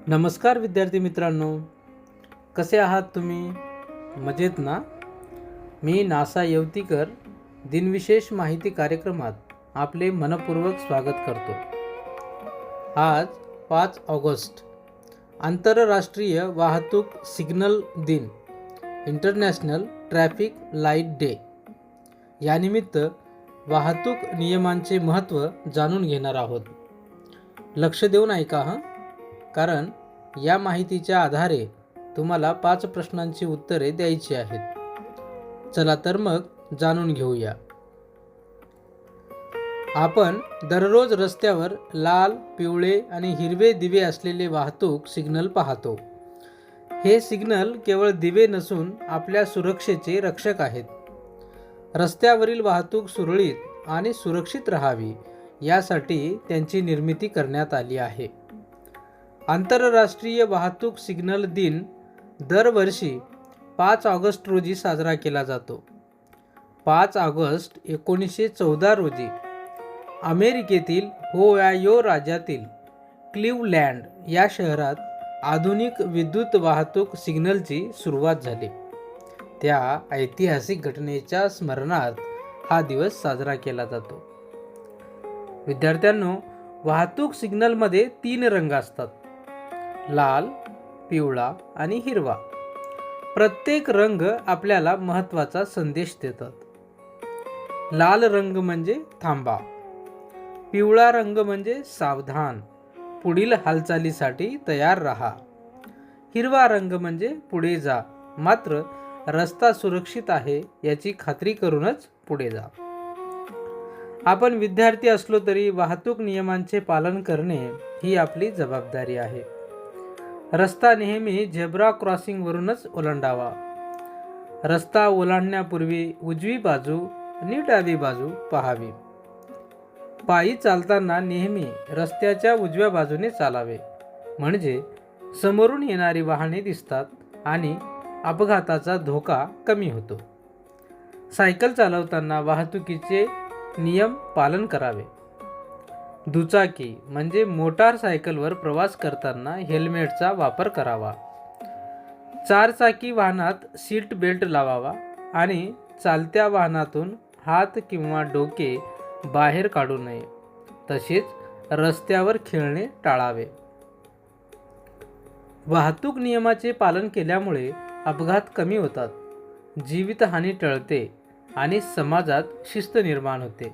नमस्कार विद्यार्थी मित्रांनो, कसे आहात तुम्ही? मजेत ना? मी नासा येवतीकर दिनविशेष माहिती कार्यक्रमात आपले मनपूर्वक स्वागत करतो. आज 5 ऑगस्ट आंतरराष्ट्रीय वाहतूक सिग्नल दिन, इंटरनॅशनल ट्रॅफिक लाईट डे. यानिमित्त वाहतूक नियमांचे महत्त्व जाणून घेणार आहोत. लक्ष देऊन ऐका हं, कारण या माहितीच्या आधारे तुम्हाला 5 प्रश्नांची उत्तरे द्यायची आहेत. चला तर मग जाणून घेऊया. आपण दररोज रस्त्यावर लाल, पिवळे आणि हिरवे दिवे असलेले वाहतूक सिग्नल पाहतो. हे सिग्नल केवळ दिवे नसून आपल्या सुरक्षेचे रक्षक आहेत. रस्त्यावरील वाहतूक सुरळीत आणि सुरक्षित राहावी यासाठी त्यांची निर्मिती करण्यात आली आहे. आंतरराष्ट्रीय वाहतूक सिग्नल दिन दरवर्षी 5 ऑगस्ट रोजी साजरा केला जातो. 5 ऑगस्ट 1914 रोजी अमेरिकेतील ओहायो राज्यातील क्लिव्हलँड या शहरात आधुनिक विद्युत वाहतूक सिग्नलची सुरुवात झाली. त्या ऐतिहासिक घटनेच्या स्मरणार्थ हा दिवस साजरा केला जातो. विद्यार्थ्यांनो, वाहतूक सिग्नलमध्ये 3 रंग असतात: लाल, पिवळा आणि हिरवा. प्रत्येक रंग आपल्याला महत्त्वाचा संदेश देतात. लाल रंग म्हणजे थांबा, पिवळा रंग म्हणजे सावधान, पुढील हालचालीसाठी तयार राहा, हिरवा रंग म्हणजे पुढे जा, मात्र रस्ता सुरक्षित आहे याची खात्री करूनच पुढे जा. आपण विद्यार्थी असलो तरी वाहतूक नियमांचे पालन करणे ही आपली जबाबदारी आहे. रस्ता नेहमी झेब्रा क्रॉसिंगवरूनच ओलांडावा. रस्ता ओलांडण्यापूर्वी उजवी बाजू आणि डावी बाजू पाहावी. पायी चालताना नेहमी रस्त्याच्या उजव्या बाजूने चालावे, म्हणजे समोरून येणारी वाहने दिसतात आणि अपघाताचा धोका कमी होतो. सायकल चालवताना वाहतुकीचे नियम पालन करावे. दुचाकी म्हणजे मोटार सायकलवर प्रवास करताना हेल्मेटचा वापर करावा. 4 चाकी वाहनात सीट बेल्ट लावावा आणि चालत्या वाहनातून हात किंवा डोके बाहेर काढू नये. तसेच रस्त्यावर खेळणे टाळावे. वाहतूक नियमाचे पालन केल्यामुळे अपघात कमी होतात, जीवितहानी टळते आणि समाजात शिस्त निर्माण होते.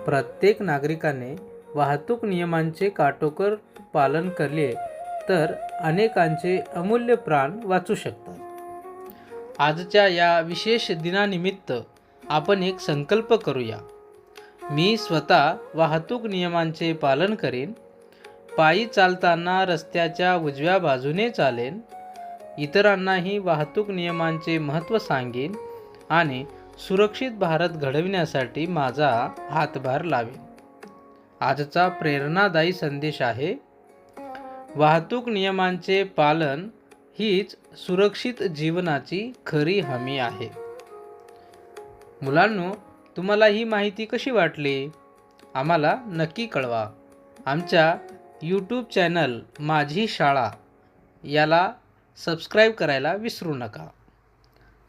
प्रत्येक नागरिकाने वाहतूक नियमांचे काटेकोर पालन केले तर अनेकांचे अमूल्य प्राण वाचू शकतात. आजच्या या विशेष दिनानिमित्त आपण एक संकल्प करूया. मी स्वतः वाहतूक नियमांचे पालन करेन, पायी चालताना रस्त्याच्या उजव्या बाजूने चालेन, इतरांनाही वाहतूक नियमांचे महत्त्व सांगेन आणि सुरक्षित भारत घडविण्यासाठी माझा हातभार लावेन. आजचा प्रेरणादायी संदेश आहे, वाहतूक नियमांचे पालन हीच सुरक्षित जीवनाची खरी हमी आहे. मुलांनो, तुम्हाला ही माहिती कशी वाटली? आम्हाला नक्की कळवा. आमच्या यूट्यूब चॅनल माझी शाळा याला सबस्क्राईब करायला विसरू नका.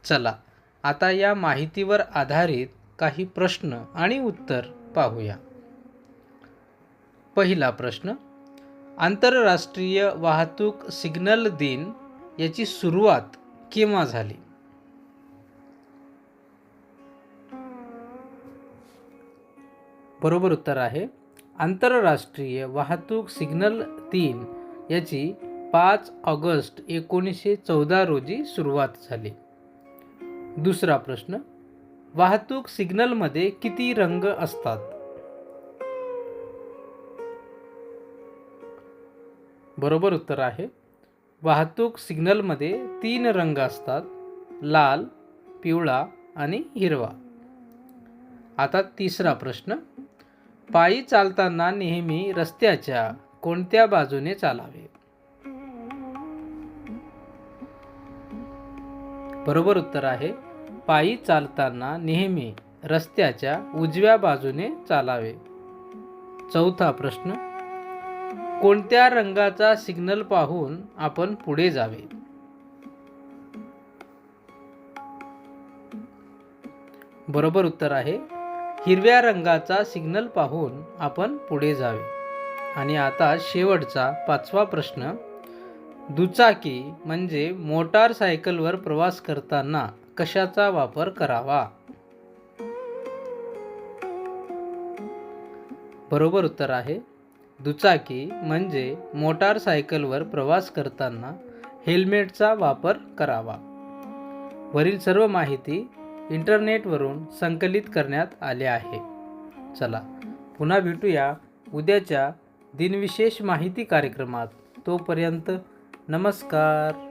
चला, आता या माहितीवर आधारित काही प्रश्न आणि उत्तर पाहूया. पहिला प्रश्न: आंतरराष्ट्रीय वाहतूक सिग्नल दिन याची सुरुवात केव्हा झाली? बरोबर उत्तर आहे, आंतरराष्ट्रीय वाहतूक सिग्नल दिन याची 5 ऑगस्ट 1914 रोजी सुरुवात झाली. दुसरा प्रश्न: वाहतूक सिग्नलमध्ये किती रंग असतात? बरोबर उत्तर आहे, वाहतूक सिग्नलमध्ये 3 रंग असतात: लाल, पिवळा आणि हिरवा. आता तिसरा प्रश्न: पायी चालताना नेहमी रस्त्याच्या कोणत्या बाजूने चालावे? बरोबर उत्तर आहे, पायी चालताना नेहमी रस्त्याच्या उजव्या बाजूने चालावे. चौथा प्रश्न: कोणत्या रंगाचा सिग्नल पाहून आपण पुढे जावे? बरोबर उत्तर आहे हिरव्या रंगाचा सिग्नल पाहून आपण पुढे जावे. आणि आता शेवटचा 5वा प्रश्न. दुचाकी म्हणजे मोटारसायकलवर प्रवास करताना कशाचा वापर करावा? बरोबर उत्तर आहे दुचाकी म्हणजे मोटारसायकलवर प्रवास करताना हेल्मेटचा वापर करावा. वरील सर्व माहिती इंटरनेटवरून संकलित करण्यात आले आहे. चला पुन्हा भेटूया उद्याच्या दिनविशेष माहिती कार्यक्रमात. तोपर्यंत नमस्कार.